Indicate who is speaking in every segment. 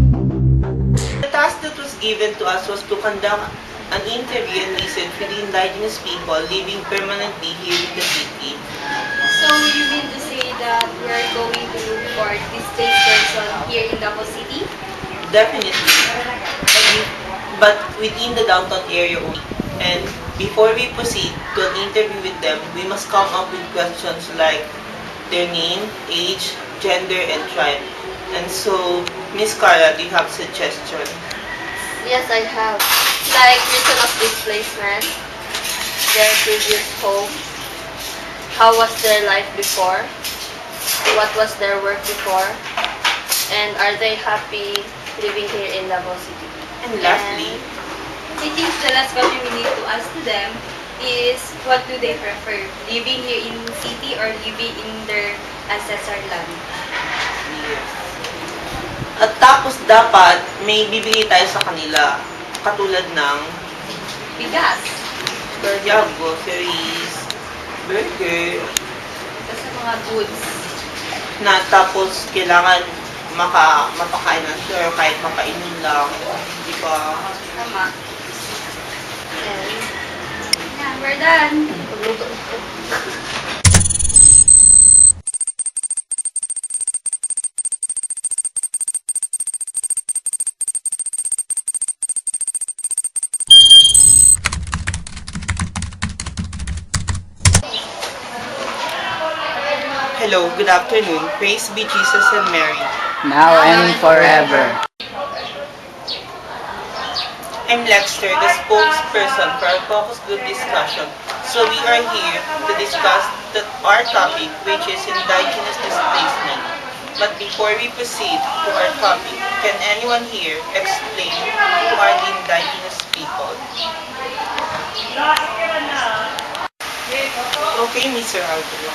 Speaker 1: The task that was given to us was to conduct an interview and listen to the indigenous people living permanently here in the city.
Speaker 2: So you mean to say that we are going to look for displaced person here in Davao City?
Speaker 1: Definitely. But within the downtown area only. And before we proceed to an interview with them, we must come up with questions like their name, age, gender, and tribe. And so, Miss Cara, do you have suggestion?
Speaker 2: Yes, I have. Like reason of displacement, their previous home, how was their life before, what was their work before, and are they happy living here in Davao City?
Speaker 1: And lastly,
Speaker 3: I think the last question we need to ask to them is what do they prefer? Living here in city or living in their ancestral land?
Speaker 1: yes. At tapos dapat may bibigay tayo sa kanila. Katulad ng
Speaker 3: Bigas.
Speaker 1: yeah, groceries, burger,
Speaker 3: Ito sa mga goods.
Speaker 1: na tapos kailangan mapakain ng sure kahit mapainom lang. Di ba?
Speaker 3: Tama.
Speaker 2: And
Speaker 3: Yeah, we're done.
Speaker 2: pagluto.
Speaker 1: Hello, good afternoon. Praise be Jesus and Mary.
Speaker 4: now and forever.
Speaker 1: I'm Lexter, the spokesperson for our focus group discussion. So we are here to discuss our topic, which is indigenous displacement. But before we proceed to our topic, can anyone here explain who are the indigenous people? Okay, Mr. Alvaro.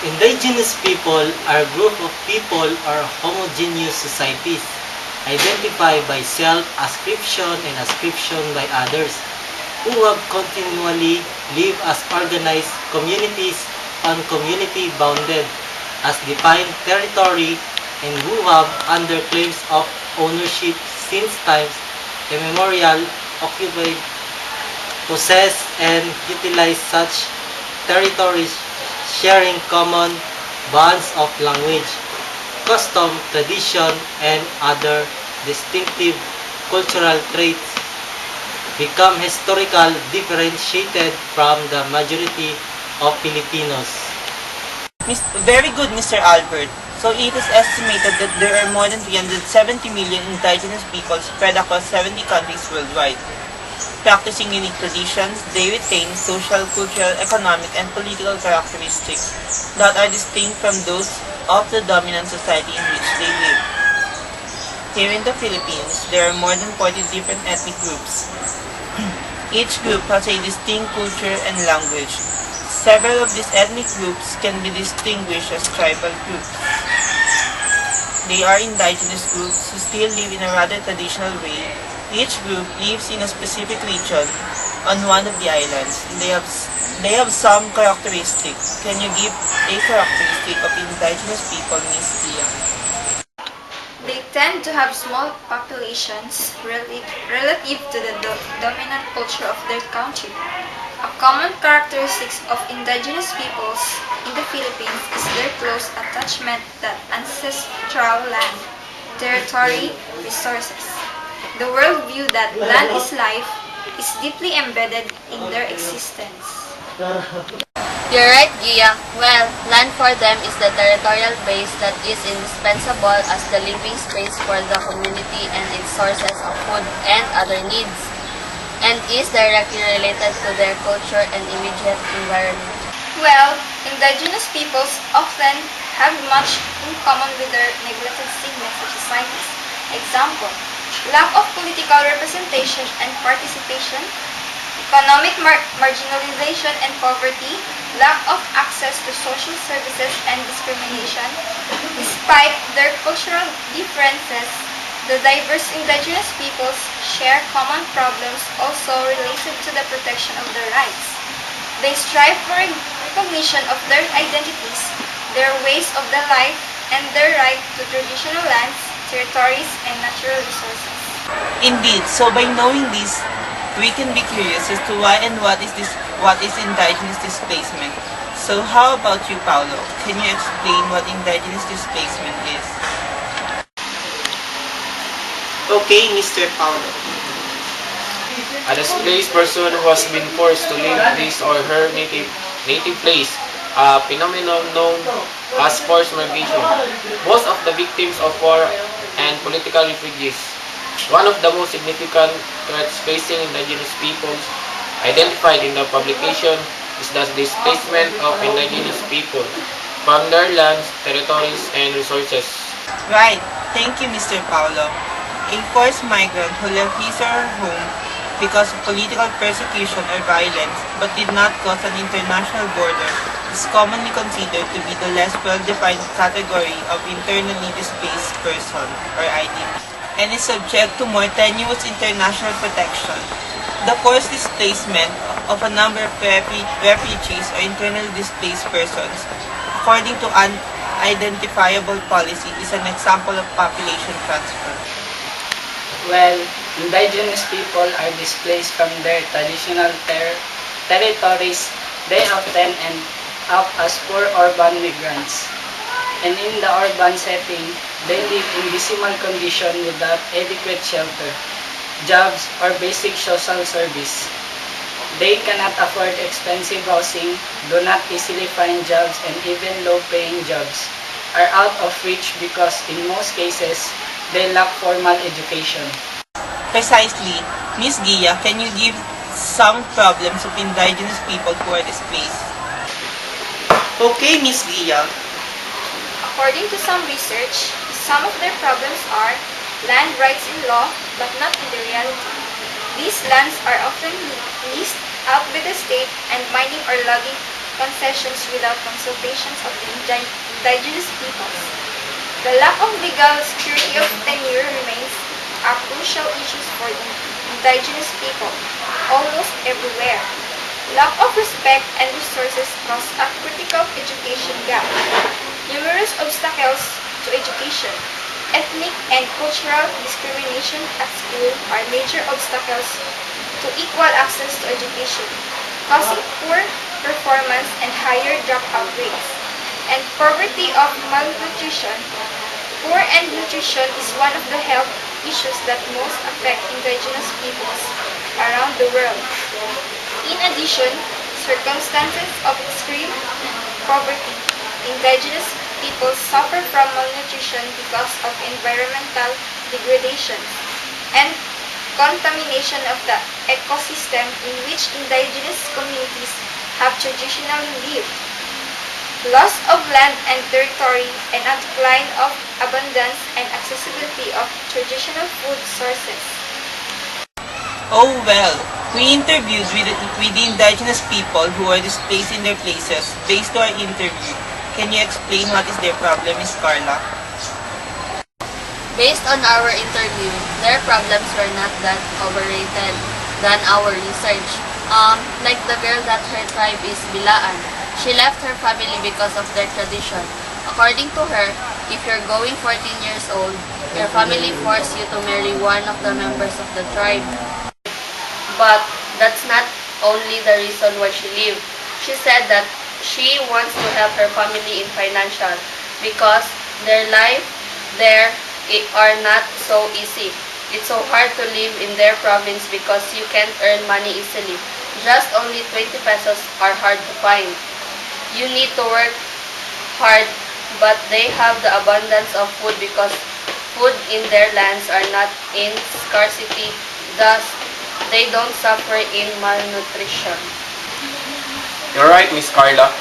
Speaker 5: Indigenous people are a group of people or homogeneous societies identified by self-ascription and ascription by others who have continually lived as organized communities on community-bounded as defined territory and who have under claims of ownership since times immemorial occupied, possessed and utilized such territories sharing common bonds of language, custom, tradition, and other distinctive cultural traits become historical differentiated from the majority of Filipinos.
Speaker 1: Very good, Mr. Albert. So it is estimated that there are more than 370 million indigenous people spread across 70 countries worldwide. Practicing unique traditions, they retain social, cultural, economic, and political characteristics that are distinct from those of the dominant society in which they live. Here in the Philippines, there are more than 40 different ethnic groups. Each group has a distinct culture and language. Several of these ethnic groups can be distinguished as tribal groups. They are indigenous groups who still live in a rather traditional way. Each group lives in a specific region on one of the islands. They have some characteristics. Can you give a characteristic of indigenous people, Miss Tia?
Speaker 2: They tend to have small populations relative to the dominant culture of their country. A common characteristic of indigenous peoples in the Philippines is their close attachment to ancestral land, territory, resources. The worldview that land is life is deeply embedded in their existence.
Speaker 6: You're right, Gia. Well, land for them is the territorial base that is indispensable as the living space for the community and its sources of food and other needs. And and is directly related to their culture and immediate environment.
Speaker 2: Well, indigenous peoples often have much in common with their neglected segments of societies. Example, lack of political representation and participation, economic marginalization and poverty, lack of access to social services and discrimination. Despite their cultural differences, the diverse indigenous peoples share common problems also related to the protection of their rights. They strive for recognition of their identities, their ways of the life, and their right to traditional lands, territories, and natural resources.
Speaker 1: Indeed, so by knowing this, we can be curious as to why and what is indigenous displacement. So how about you, Paulo? Can you explain what indigenous displacement is? Okay, Mr. Paulo.
Speaker 7: A displaced person who has been forced to leave his or her native place, a phenomenon known as forced migration. Most of the victims of war and political refugees. One of the most significant threats facing indigenous peoples identified in the publication is the displacement of indigenous people from their lands, territories, and resources.
Speaker 1: Right. Thank you, Mr. Paulo. A forced migrant who left his or her home because of political persecution or violence but did not cross an international border is commonly considered to be the less well-defined category of internally displaced person or IDP and is subject to more tenuous international protection. The forced displacement of a number of refugees or internally displaced persons, according to unidentifiable policy, is an example of population transfer.
Speaker 4: Well, indigenous people are displaced from their traditional territories. They often end up as poor urban migrants. And in the urban setting, they live in dismal condition without adequate shelter, jobs, or basic social service. They cannot afford expensive housing, do not easily find jobs, and even low-paying jobs are out of reach because in most cases, they lack formal education.
Speaker 1: Precisely. Miss Gia, can you give some problems of indigenous people who are displaced? Okay, Miss Gia.
Speaker 2: According to some research, some of their problems are land rights in law but not in the reality. These lands are often leased out by the state and mining or logging concessions without consultations of the indigenous peoples. The lack of legal security of tenure remains a crucial issue for the indigenous people almost everywhere. Lack of respect and resources cause a critical education gap. Numerous obstacles to education. Ethnic and cultural discrimination at school are major obstacles to equal access to education, causing poor performance and higher dropout rates. And poverty of malnutrition. Poor and nutrition is one of the health issues that most affect indigenous peoples around the world. In addition, circumstances of extreme poverty. Indigenous people suffer from malnutrition because of environmental degradation and contamination of the ecosystem in which indigenous communities have traditionally lived. Loss of land and territory and a decline of abundance and accessibility of traditional food sources.
Speaker 1: Oh well, we interviewed with the indigenous people who are displaced in their places. Based on our interview, can you explain what is their problem, Miss Carla?
Speaker 6: Based on our interview, their problems were not that overrated than our research. Like the girl that her tribe is Bilaan. She left her family because of their tradition. According to her, if you're going 14 years old, your family force you to marry one of the members of the tribe. But that's not only the reason why she left. She said that she wants to help her family in financial because their life there are not so easy. It's so hard to live in their province because you can't earn money easily. Just only 20 pesos are hard to find. You need to work hard, but they have the abundance of food because food in their lands are not in scarcity. Thus, they don't suffer in malnutrition.
Speaker 7: You're right, Miss Carla.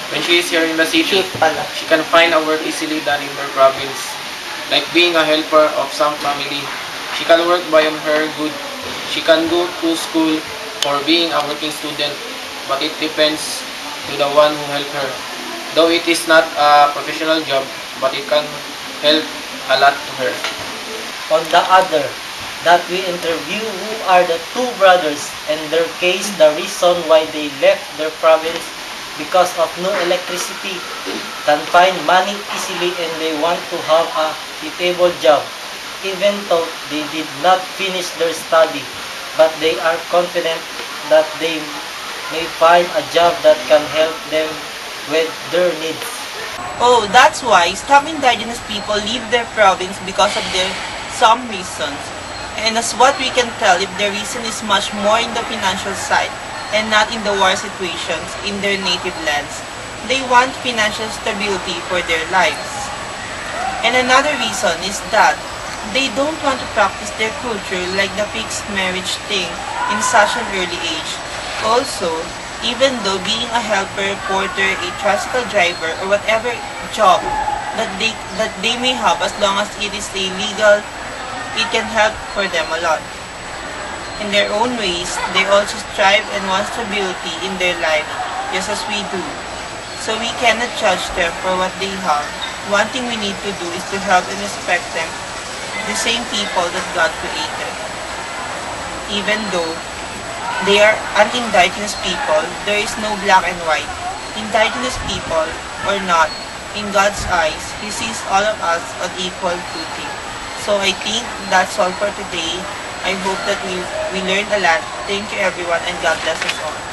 Speaker 7: When she is here in the city,
Speaker 1: Cute pala.
Speaker 7: she can find a work easily than in their province. Like being a helper of some family, she can work by on her good. She can go to school or being a working student, but it depends to the one who help her. Though it is not a professional job, but it can help a lot to her.
Speaker 5: On the other, that we interview who are the two brothers and their case the reason why they left their province because of no electricity, can find money easily and they want to have a stable job, even though they did not finish their study, but they are confident that they may find a job that can help them with their needs.
Speaker 1: Oh, that's why some indigenous people leave their province because of their some reasons. And as what we can tell, if the reason is much more in the financial side and not in the war situations in their native lands, they want financial stability for their lives. And another reason is that they don't want to practice their culture like the fixed marriage thing in such an early age. Also, even though being a helper, porter, a tricycle driver, or whatever job that they may have, as long as it is a legal, it can help for them a lot. In their own ways, they also strive and want stability in their life, just as we do. So we cannot judge them for what they have. One thing we need to do is to help and respect them, the same people that God created. Even though they are unindigenous people, there is no black and white. Indigenous people or not, in God's eyes, He sees all of us on equal footing. So I think that's all for today. I hope that we learned a lot. Thank you everyone and God bless us all.